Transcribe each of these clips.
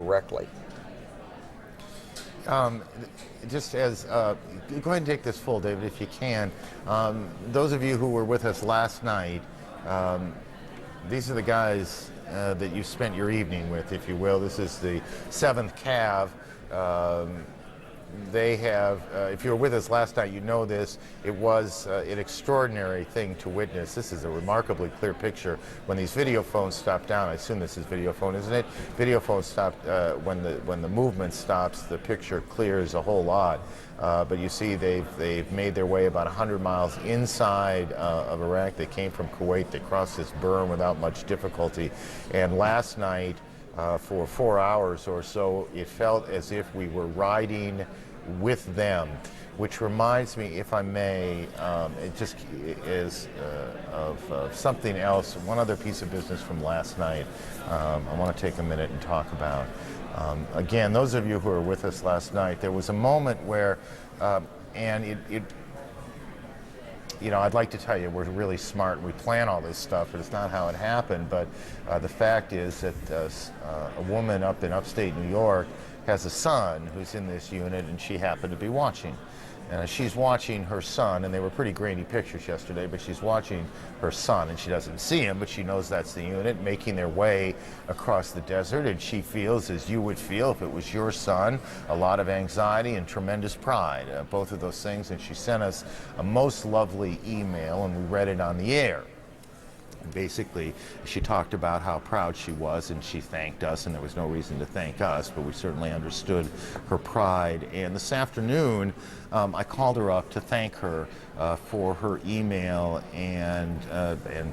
correctly. Um, just as, go ahead and take this full, David, if you can. Those of you who were with us last night, um, these are the guys that you spent your evening with, if you will. This is the 7th Cav. They have, if you were with us last night, you know this. It was an extraordinary thing to witness. This is a remarkably clear picture. When these video phones stop down, I assume this is video phone, isn't it? Video phone stopped, when the movement stops, the picture clears a whole lot. But you see they've made their way about 100 miles inside of Iraq. They came from Kuwait. They crossed this berm without much difficulty. And last night, for 4 hours or so, it felt as if we were riding with them, which reminds me, if I may, it just is of something else, one other piece of business from last night I want to take a minute and talk about. Again, those of you who were with us last night, there was a moment where, and you know, I'd like to tell you we're really smart. We plan all this stuff, but it's not how it happened. But the fact is that a woman up in upstate New York has a son who's in this unit, and she happened to be watching. She's watching her son, and they were pretty grainy pictures yesterday, but she's watching her son, and she doesn't see him, but she knows that's the unit making their way across the desert, and she feels, as you would feel if it was your son, a lot of anxiety and tremendous pride, both of those things, and she sent us a most lovely email, and we read it on the air. Basically, she talked about how proud she was, and she thanked us, and there was no reason to thank us, but we certainly understood her pride. And this afternoon, I called her up to thank her for her email, and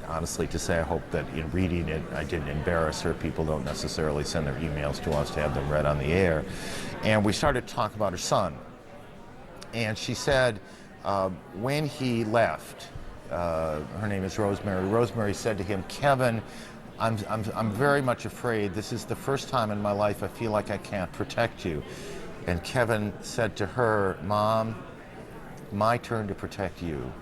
honestly to say I hope that in reading it I didn't embarrass her. People don't necessarily send their emails to us to have them read on the air. And we started to talk about her son. And she said when he left, her name is Rosemary. Rosemary said to him, "Kevin, I'm very much afraid. This is the first time in my life I feel like I can't protect you." And Kevin said to her, "Mom, my turn to protect you."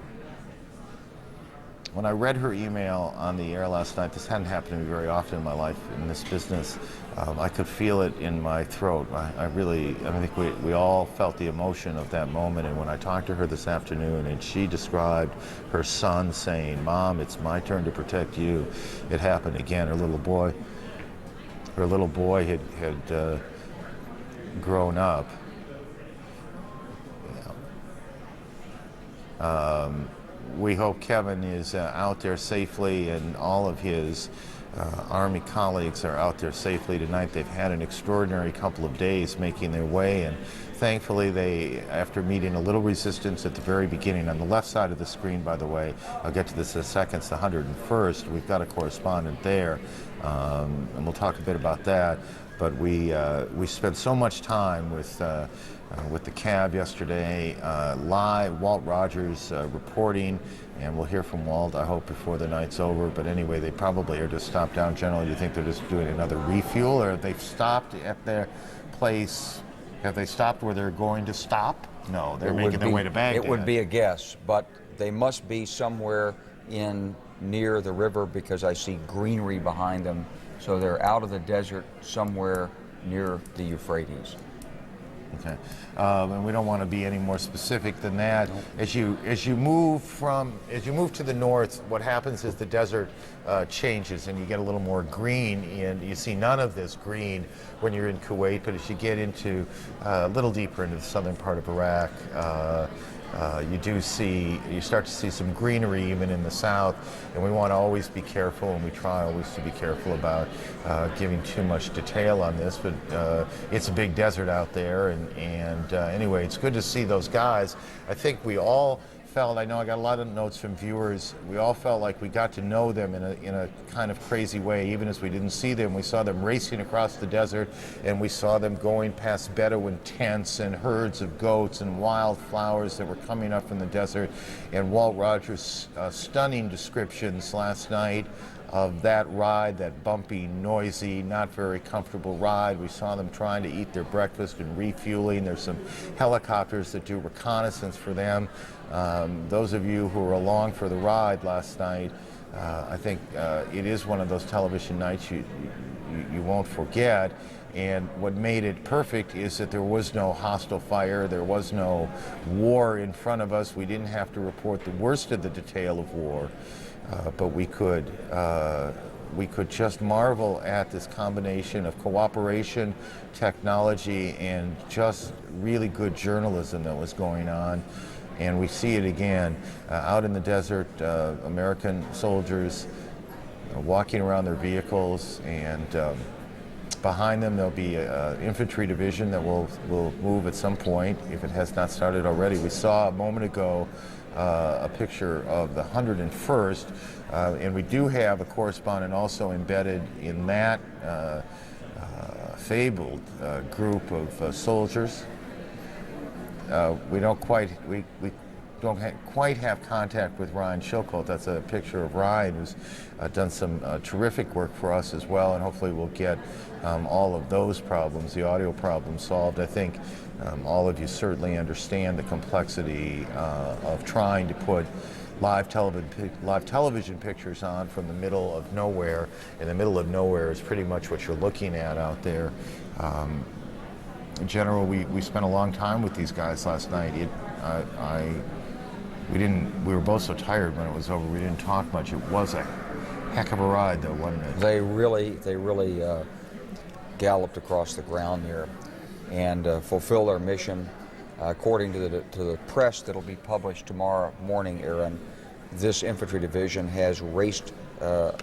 When I read her email on the air last night, this hadn't happened to me very often in my life in this business, I could feel it in my throat. I think we all felt the emotion of that moment. And when I talked to her this afternoon and she described her son saying, "Mom, it's my turn to protect you," it happened again. Her little boy had grown up. We hope Kevin is out there safely, and all of his Army colleagues are out there safely tonight. They've had an extraordinary couple of days making their way, and thankfully they, after meeting a little resistance at the very beginning, on the left side of the screen, by the way, I'll get to this in a second, it's the 101st, we've got a correspondent there, and we'll talk a bit about that, but we spent so much time with the Cav yesterday, live, Walt Rogers reporting, and we'll hear from Walt, I hope, before the night's over. But anyway, they probably are just stopped down. Generally, do you think they're just doing another refuel, or have they stopped at their place? Have they stopped where they're going to stop? No, they're making their way to Baghdad. It would be a guess, but they must be somewhere near the river, because I see greenery behind them. So they're out of the desert somewhere near the Euphrates. Okay, and we don't want to be any more specific than that. As you move to the north, what happens is the desert changes, and you get a little more green. And you see none of this green when you're in Kuwait, but as you get into a little deeper into the southern part of Iraq, you start to see some greenery even in the south, and we want to always be careful, and we try always to be careful about giving too much detail on this, but it's a big desert out there, and anyway, it's good to see those guys. I think we all felt, I know I got a lot of notes from viewers, we all felt like we got to know them in a kind of crazy way. Even as we didn't see them, we saw them racing across the desert, and we saw them going past Bedouin tents and herds of goats and wildflowers that were coming up from the desert. And Walt Rogers' stunning descriptions last night of that ride, that bumpy, noisy, not very comfortable ride. We saw them trying to eat their breakfast and refueling. There's some helicopters that do reconnaissance for them. Those of you who were along for the ride last night I think it is one of those television nights you won't forget. And what made it perfect is that there was no hostile fire, there was no war in front of us. We didn't have to report the worst of the detail of war, but we could just marvel at this combination of cooperation, technology, and just really good journalism that was going on. And we see it again out in the desert, American soldiers walking around their vehicles, and behind them there'll be an infantry division that will move at some point, if it has not started already. We saw a moment ago a picture of the 101st, and we do have a correspondent also embedded in that fabled group of soldiers. We don't quite have contact with Ryan Shilcolt. That's a picture of Ryan, who's done some terrific work for us as well, and hopefully we'll get all of those problems, the audio problems, solved. I think all of you certainly understand the complexity of trying to put live television pictures on from the middle of nowhere, and the middle of nowhere is pretty much what you're looking at out there. In general, we spent a long time with these guys last night. We were both so tired when it was over. We didn't talk much. It was a heck of a ride, though, wasn't it? They really galloped across the ground there and fulfilled their mission. According to the press that'll be published tomorrow morning, Aaron, this infantry division has raced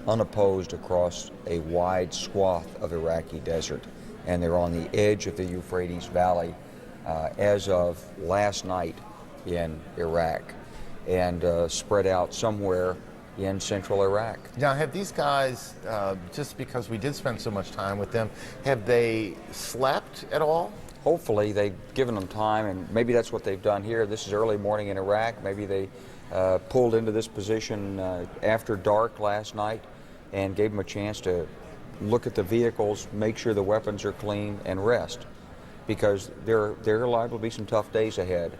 unopposed across a wide swath of Iraqi desert, and they're on the edge of the Euphrates Valley as of last night in Iraq, and spread out somewhere in central Iraq. Now, have these guys, just because we did spend so much time with them, have they slept at all? Hopefully they've given them time, and maybe that's what they've done here. This is early morning in Iraq. Maybe they pulled into this position after dark last night and gave them a chance to look at the vehicles, make sure the weapons are clean, and rest, because there are liable to be some tough days ahead.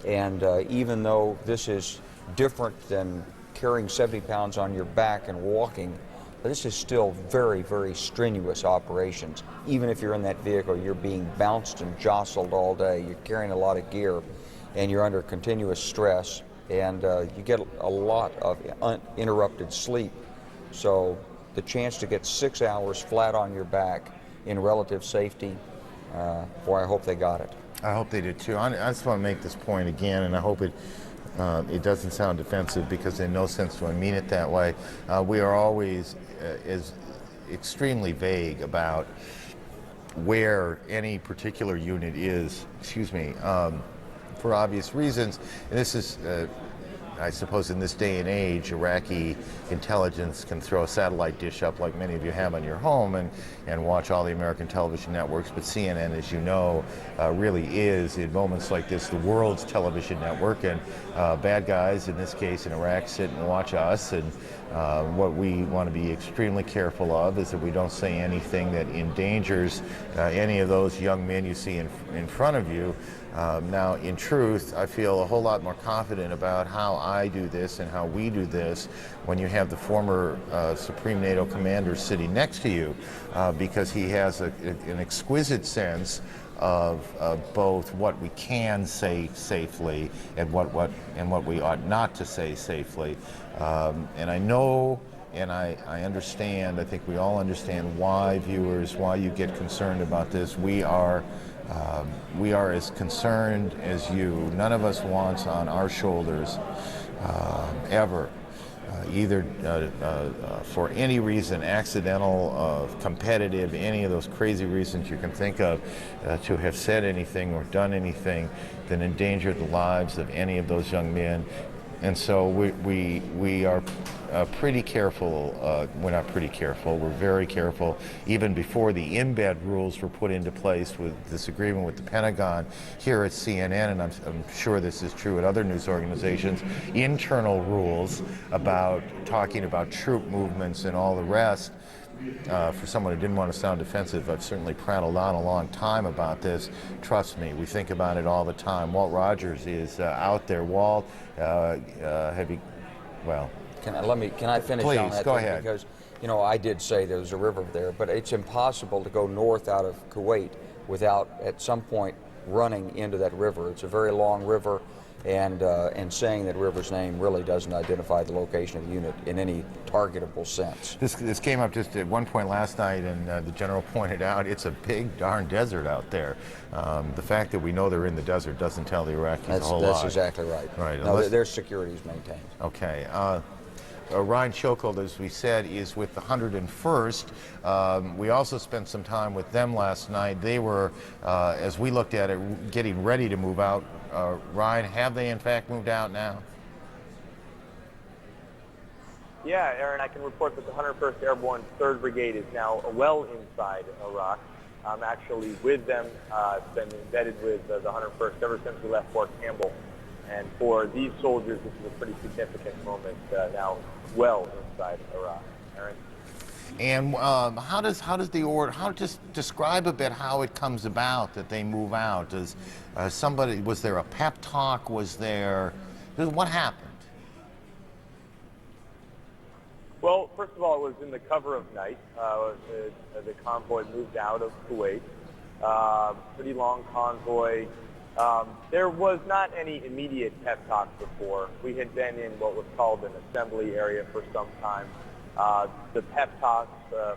And even though this is different than carrying 70 pounds on your back and walking, this is still very, very strenuous operations. Even if you're in that vehicle, you're being bounced and jostled all day. You're carrying a lot of gear, and you're under continuous stress, and you get a lot of uninterrupted sleep. So the chance to get 6 hours flat on your back in relative safety, boy, I hope they got it. I hope they did too. I just want to make this point again, and I hope it doesn't sound defensive, because in no sense do I mean it that way. We are always extremely vague about where any particular unit is, for obvious reasons. And this is, I suppose in this day and age, Iraqi intelligence can throw a satellite dish up like many of you have on your home and watch all the American television networks. But CNN, as you know, really is, in moments like this, the world's television network. And bad guys, in this case in Iraq, sit and watch us. And what we want to be extremely careful of is that we don't say anything that endangers any of those young men you see in front of you. Now, in truth, I feel a whole lot more confident about how I do this and how we do this when you have the former Supreme NATO commander sitting next to you, because he has an exquisite sense of both what we can say safely and what we ought not to say safely. And I know, and I understand, I think we all understand why you get concerned about this. We are as concerned as you. None of us wants on our shoulders ever, either for any reason, accidental, competitive, any of those crazy reasons you can think of, to have said anything or done anything that endangered the lives of any of those young men. And so we are pretty careful. We're not pretty careful. We're very careful. Even before the embed rules were put into place with this agreement with the Pentagon, here at CNN, and I'm sure this is true at other news organizations, internal rules about talking about troop movements and all the rest. For someone who didn't want to sound defensive, I've certainly prattled on a long time about this. Trust me, we think about it all the time. Walt Rogers is out there. Walt, Can I finish on Please, that? go thing? ahead. Because, you know, I did say there's a river there, but it's impossible to go north out of Kuwait without at some point running into that river. It's a very long river, and saying that river's name really doesn't identify the location of the unit in any targetable sense. This came up just at one point last night, and the general pointed out it's a big darn desert out there. The fact that we know they're in the desert doesn't tell the Iraqis a whole lot. That's exactly right. Right. No, their security is maintained. Okay. Ryan Chocold, as we said, is with the 101st. We also spent some time with them last night. They were, as we looked at it, getting ready to move out. Ryan, have they in fact moved out now? Yeah, Aaron, I can report that the 101st Airborne 3rd Brigade is now well inside Iraq. I'm actually with them, been embedded with the 101st ever since we left Fort Campbell. And for these soldiers, this is a pretty significant moment now well inside Iraq. Aaron? And just describe a bit how it comes about that they move out? Does was there a pep talk? What happened? Well, first of all, it was in the cover of night. The convoy moved out of Kuwait. Pretty long convoy. There was not any immediate pep talk before. We had been in what was called an assembly area for some time. The pep talks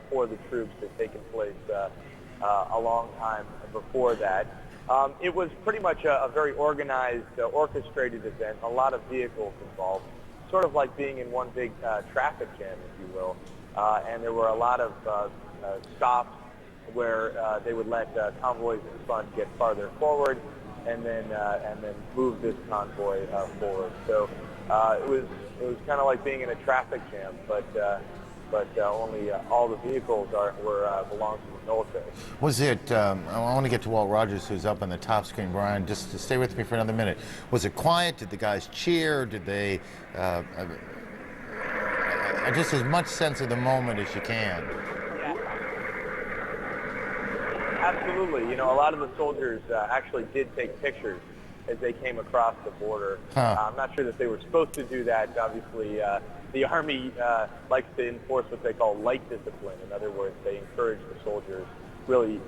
for the troops had taken place a long time before that. It was pretty much a very organized, orchestrated event, a lot of vehicles involved, sort of like being in one big traffic jam, if you will. And there were a lot of stops where they would let convoys in front get farther forward, and then move this convoy forward. So it was kind of like being in a traffic jam, but only all the vehicles belong to the military. Was it? I want to get to Walt Rogers, who's up on the top screen. Brian, just stay with me for another minute. Was it quiet? Did the guys cheer? Did they? Just as much sense of the moment as you can. Absolutely. You know, a lot of the soldiers actually did take pictures as they came across the border. I'm not sure that they were supposed to do that. Obviously, the Army likes to enforce what they call light discipline. In other words, they encourage the soldiers, really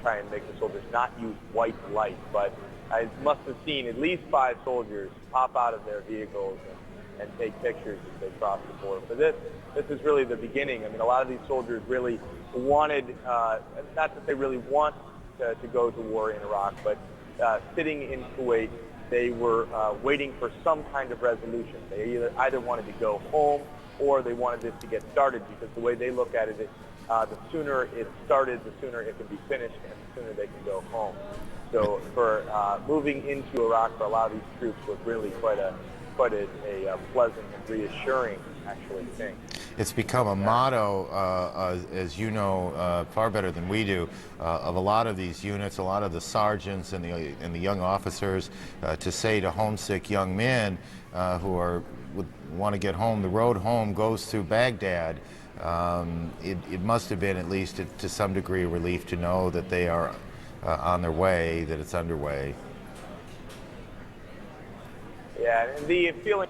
try and make the soldiers not use white light. But I must have seen at least 5 soldiers pop out of their vehicles and take pictures as they cross the border. But this is really the beginning. I mean, a lot of these soldiers really wanted, not that they really want to go to war in Iraq, but sitting in Kuwait, they were waiting for some kind of resolution. They either wanted to go home or they wanted this to get started, because the way they look at it is the sooner it started, the sooner it can be finished, and the sooner they can go home. So for moving into Iraq for a lot of these troops was really quite a pleasant and reassuring, actually, thing. It's become a motto, as you know far better than we do, of a lot of these units, a lot of the sergeants and the young officers, to say to homesick young men who would want to get home, the road home goes through Baghdad. It must have been, at least to some degree, a relief to know that they are on their way, that it's underway. Yeah, and the feeling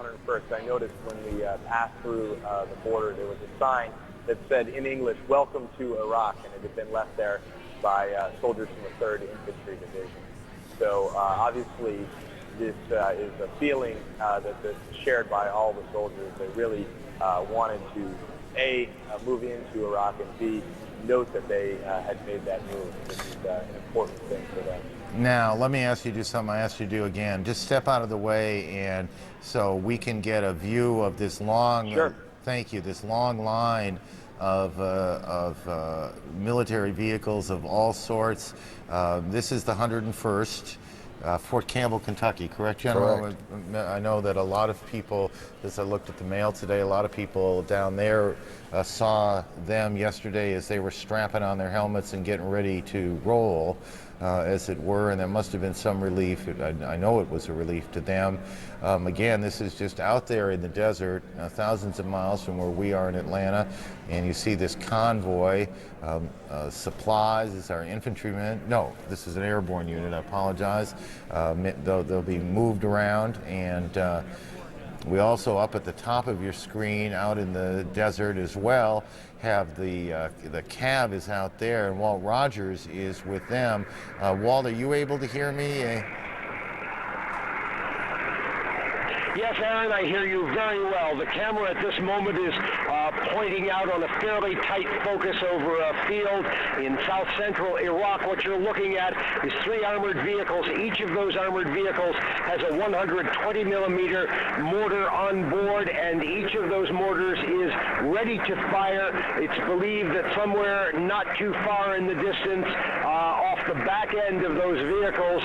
101st, I noticed when we passed through the border, there was a sign that said in English, "Welcome to Iraq," and it had been left there by soldiers from the 3rd Infantry Division. So obviously this is a feeling that's shared by all the soldiers. They really wanted to, A, move into Iraq, and B, note that they had made that move. This is an important thing for them. Now, let me ask you to do something I asked you to do again. Just step out of the way, and so we can get a view of this long, thank you, this long line of military vehicles of all sorts. This is the 101st, Fort Campbell, Kentucky, correct, General? Correct. I know that a lot of people, as I looked at the mail today, a lot of people down there saw them yesterday as they were strapping on their helmets and getting ready to roll, as it were, and there must have been some relief. I know it was a relief to them. Again, this is just out there in the desert, thousands of miles from where we are in Atlanta, and you see this convoy, supplies. This is our infantrymen. No, this is an airborne unit, I apologize. They'll be moved around, and we also, up at the top of your screen, out in the desert as well, have the CAV is out there, and Walt Rogers is with them. Walt, are you able to hear me? Yes, Aaron, I hear you very well. The camera at this moment is pointing out on a fairly tight focus over a field in south central Iraq. What you're looking at is 3 armored vehicles. Each of those armored vehicles has a 120 millimeter mortar on board, and each of those mortars is ready to fire. It's believed that somewhere not too far in the distance, off the back end of those vehicles,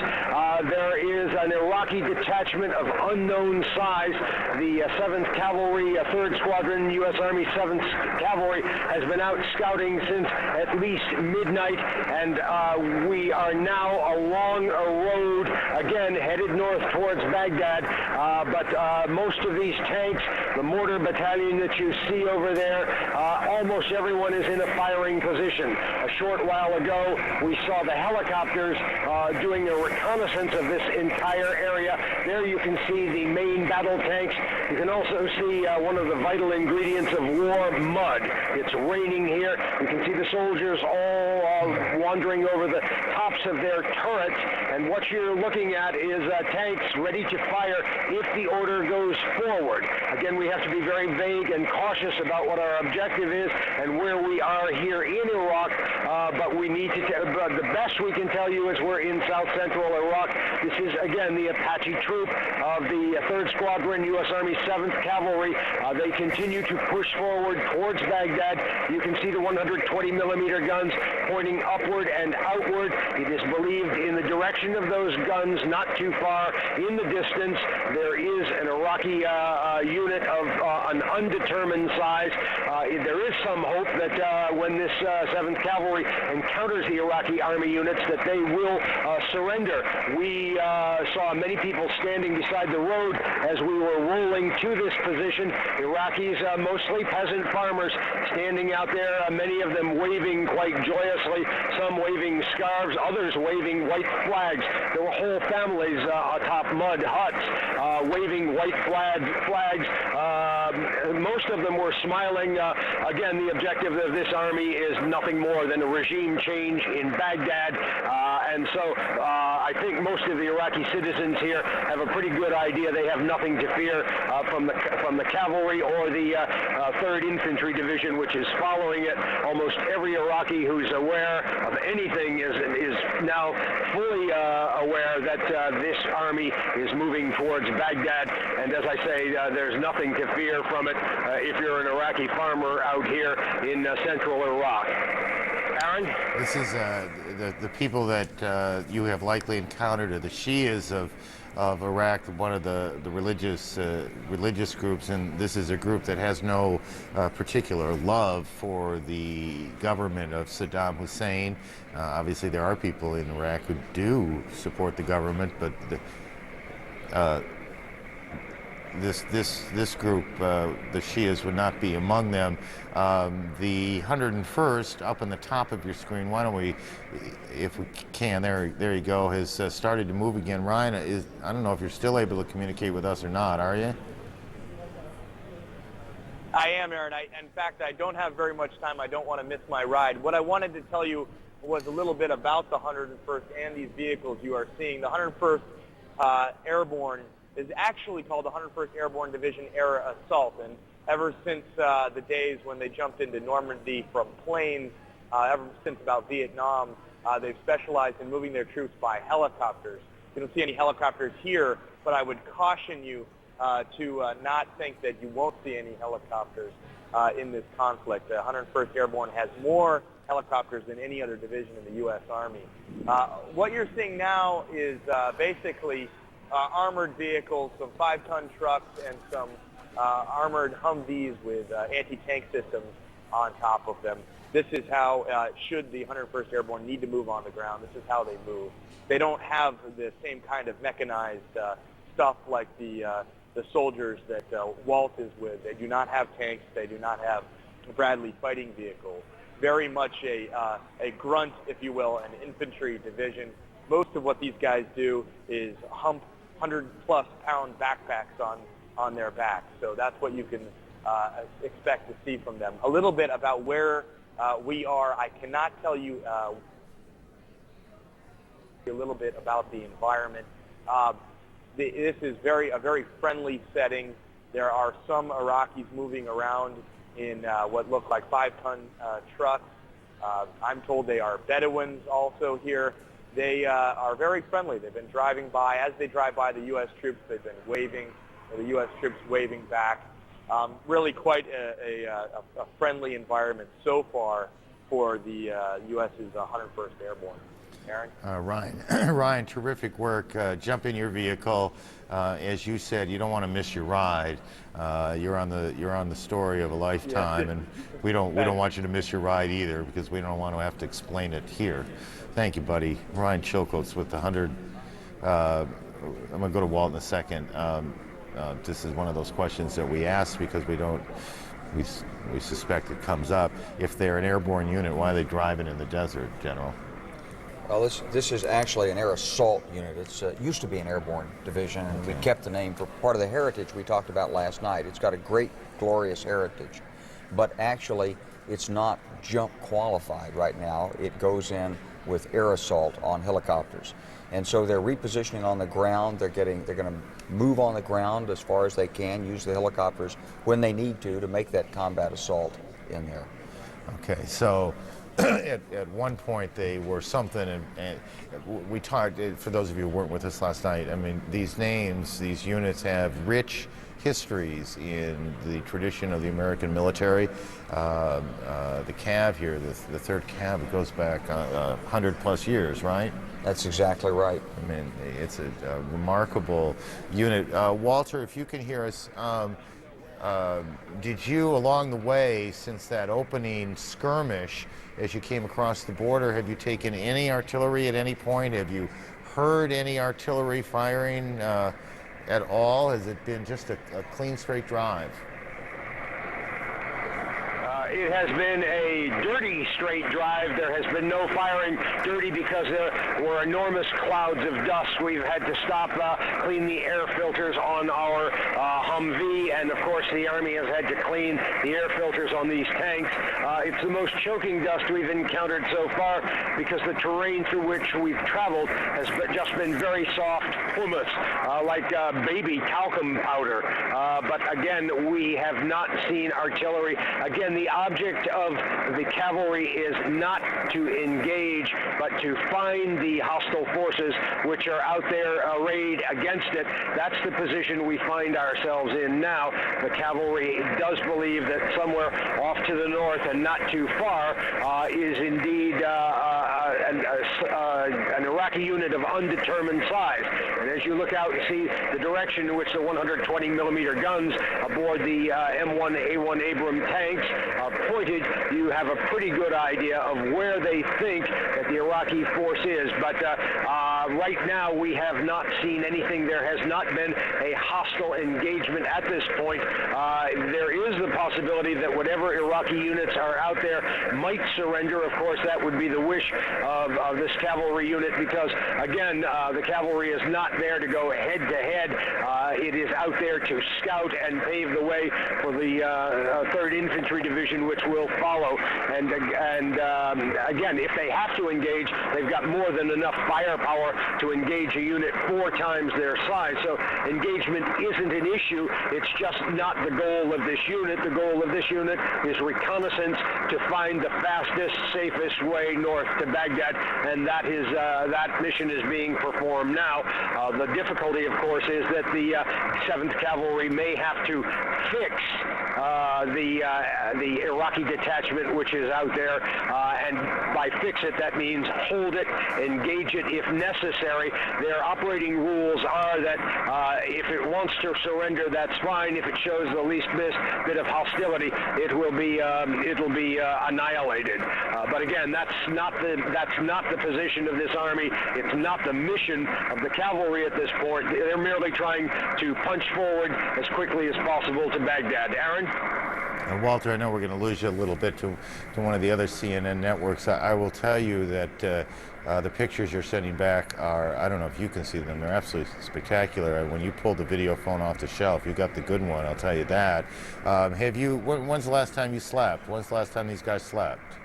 there is an Iraqi detachment of unknown size. The 7th Cavalry, 3rd Squadron, U.S. Army 7th Cavalry has been out scouting since at least midnight, and we are now along a road, again, headed north towards Baghdad. But most of these tanks, the mortar battalion that you see over there, almost everyone is in a firing position. A short while ago, we saw the helicopters doing a reconnaissance of this entire area. There you can see the main battle tanks. You can also see one of the vital ingredients of war, mud. It's raining here. You can see the soldiers all wandering over the tops of their turrets, and what you're looking at is tanks ready to fire if the order goes forward. Again, we have to be very vague and cautious about what our objective is and where we are here in Iraq, but we need to the best we can tell you is we're in south central Iraq. This is, again, the Apache troop of the 3rd Squadron, U.S. Army 7th Cavalry. They continue to push forward towards Baghdad. You can see the 120 millimeter guns pointing upward and outward. It is believed in the direction of those guns, not too far in the distance, there is an Iraqi unit of an undetermined size. There is some hope that when this 7th Cavalry encounters the Iraqi army units, that they will surrender. We saw many people standing beside the road as we were rolling to this position. Iraqis, mostly peasant farmers, standing out there, many of them waving quite joyously, some waving scarves, others waving white flags. There were whole families atop mud huts waving white flags. Most of them were smiling. Again, the objective of this army is nothing more than a regime change in Baghdad. And so I think most of the Iraqi citizens here have a pretty good idea. They have nothing to fear from the cavalry or the 3rd Infantry Division, which is following it. Almost every Iraqi who's aware of anything is now fully aware that this army is moving towards Baghdad. And as I say, there's nothing to fear from it if you're an Iraqi farmer out here in central Iraq. Aaron? This is the people that you have likely encountered are the Shias of Iraq, one of the religious groups, and this is a group that has no particular love for the government of Saddam Hussein. Obviously, there are people in Iraq who do support the government, but this group, the Shias, would not be among them. The 101st, up on the top of your screen, why don't we, if we can, there you go, has started to move again. Ryan, I don't know if you're still able to communicate with us or not, are you? I am, Aaron. In fact, I don't have very much time. I don't want to miss my ride. What I wanted to tell you was a little bit about the 101st and these vehicles you are seeing. The 101st Airborne is actually called the 101st Airborne Division Air Assault, and ever since the days when they jumped into Normandy from planes, ever since about Vietnam, they've specialized in moving their troops by helicopters. You don't see any helicopters here, but I would caution you to not think that you won't see any helicopters in this conflict. The 101st Airborne has more helicopters than any other division in the U.S. Army. What you're seeing now is basically armored vehicles, some 5-ton trucks, and some armored Humvees with anti-tank systems on top of them. This is how, should the 101st Airborne need to move on the ground, this is how they move. They don't have the same kind of mechanized stuff like the soldiers that Walt is with. They do not have tanks. They do not have Bradley fighting vehicles. Very much a grunt, if you will, an infantry division. Most of what these guys do is hump 100-plus pound backpacks on their backs. So that's what you can expect to see from them. A little bit about where we are. I cannot tell you a little bit about the environment. This is a very friendly setting. There are some Iraqis moving around in what look like 5-ton trucks. I'm told they are Bedouins also here. They are very friendly. They've been driving by. As they drive by the U.S. troops, they've been waving, the U.S. troops waving back. Really quite a friendly environment so far for the U.S.'s 101st Airborne. Aaron? Ryan, terrific work. Jump in your vehicle. As you said, you don't want to miss your ride. You're on the story of a lifetime, and we don't want you to miss your ride either, because we don't want to have to explain it here. Thank you, buddy. Ryan Chilcoats with the 100. I'm going to go to Walt in a second. This is one of those questions that we ask because we suspect it comes up. If they're an airborne unit, why are they driving in the desert, General? Well, this is actually an air assault unit. It used to be an airborne division, and we kept the name for part of the heritage we talked about last night. It's got a great, glorious heritage, but actually it's not jump qualified right now. It goes in with air assault on helicopters, and so they're repositioning on the ground. They're going to move on the ground as far as they can, use the helicopters when they need to make that combat assault in there. Okay, so at one point they were something, and we talked, for those of you who weren't with us last night, I mean, these names, these units have rich histories in the tradition of the American military. The CAV here, the 3rd CAV, it goes back 100-plus years, right? That's exactly right. I mean, it's a remarkable unit. Walter, if you can hear us, did you, along the way, since that opening skirmish, as you came across the border, have you taken any artillery at any point? Have you heard any artillery firing at all? Has it been just a clean, straight drive? It has been a dirty straight drive. There has been no firing. Dirty because there were enormous clouds of dust. We've had to stop, clean the air filters on our Humvee, and of course the Army has had to clean the air filters on these tanks. It's the most choking dust we've encountered so far because the terrain through which we've traveled has just been very soft pumice, like baby talcum powder. But again, we have not seen artillery. Again, the object of the cavalry is not to engage, but to find the hostile forces which are out there arrayed against it. That's the position we find ourselves in now. The cavalry does believe that somewhere off to the north and not too far is indeed an Iraqi unit of undetermined size. And as you look out and see the direction in which the 120 millimeter guns aboard the M1A1 Abram tanks are pointed, you have a pretty good idea of where they think that the Iraqi force is. But right now we have not seen anything. There has not been a hostile engagement at this point. There is the possibility that whatever Iraqi units are out there might surrender. Of course, that would be the wish of this cavalry unit because, again, the cavalry is not there to go head-to-head. It is out there to scout and pave the way for the 3rd Infantry Division, which will follow. And again, if they have to engage, they've got more than enough firepower to engage a unit 4 times their size. So engagement isn't an issue. It's just not the goal of this unit. The goal of this unit is reconnaissance to find the fastest, safest way north to Baghdad, and that mission is being performed now. The difficulty, of course, is that the 7th Cavalry may have to fix the Iraqi detachment which is out there, and by fix it, that means hold it, engage it if necessary. Their operating rules are that if it wants to surrender, that's fine. If it shows the least bit of hostility, it will be annihilated. But again, that's not the position of this army. It's not the mission of the cavalry at this point. They're merely trying to punch forward as quickly as possible to Baghdad. Aaron? Walter, I know we're going to lose you a little bit to one of the other CNN networks. I will tell you that the pictures you're sending back are, I don't know if you can see them, they're absolutely spectacular. When you pulled the video phone off the shelf, you got the good one, I'll tell you that. When's the last time you slept? When's the last time these guys slept?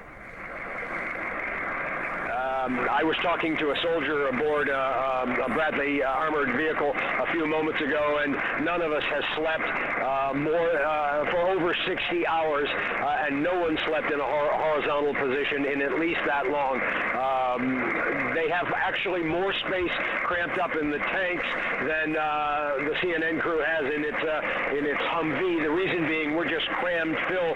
I was talking to a soldier aboard a Bradley armored vehicle a few moments ago, and none of us has slept for over 60 hours, and no one slept in a horizontal position in at least that long. They have actually more space cramped up in the tanks than the CNN crew has in its Humvee. The reason being, we're just crammed full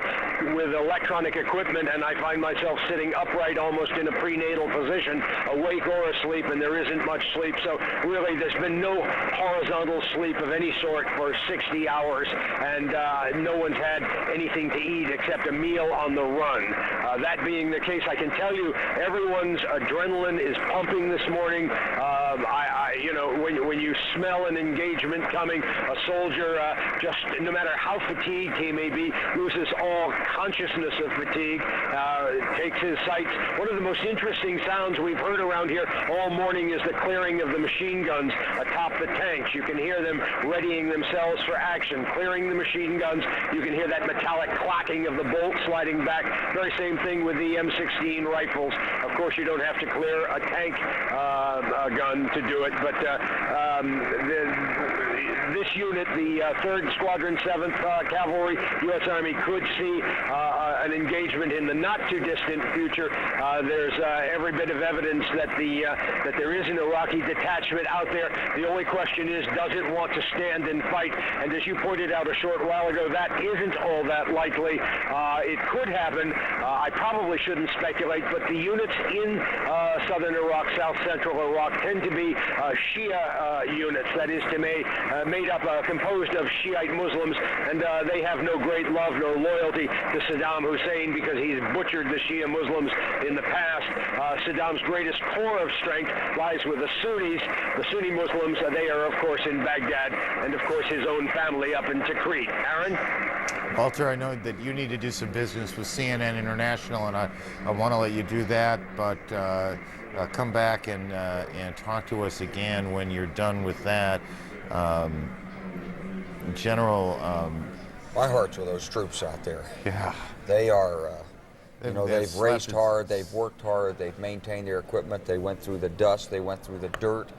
with electronic equipment, and I find myself sitting upright almost in a prenatal position, awake or asleep, and there isn't much sleep. So really, there's been no horizontal sleep of any sort for 60 hours, and no one's had anything to eat except a meal on the run. That being the case, I can tell you everyone's adrenaline is pumping this morning. When you smell an engagement coming, a soldier, just no matter how fatigued he may be, loses all consciousness of fatigue, takes his sights. One of the most interesting sounds we've heard around here all morning is the clearing of the machine guns atop the tanks. You can hear them readying themselves for action, clearing the machine guns. You can hear that metallic clacking of the bolt sliding back. Very same thing with the M16 rifles. Of course, you don't have to clear a tank gun to do it, but this unit, the 3rd Squadron 7th Cavalry, U.S. Army, could see an engagement in the not-too-distant future. There's every bit of evidence that there is an Iraqi detachment out there. The only question is, does it want to stand and fight? And as you pointed out a short while ago, that isn't all that likely. It could happen. I probably shouldn't speculate, but the units in southern Iraq, south central Iraq, tend to be Shia units, that is to made up, composed of Shiite Muslims, and they have no great love nor loyalty to Saddam Hussein because he's butchered the Shia Muslims in the past. Saddam's greatest core of strength lies with the Sunnis. The Sunni Muslims, they are, of course, in Baghdad, and, of course, his own family up in Tikrit. Aaron? Walter, I know that you need to do some business with CNN International, and I want to let you do that, but come back and talk to us again when you're done with that. General, my heart's with those troops out there. Yeah. They are, they've raced slept- hard, they've worked hard, they've maintained their equipment, they went through the dust, they went through the dirt.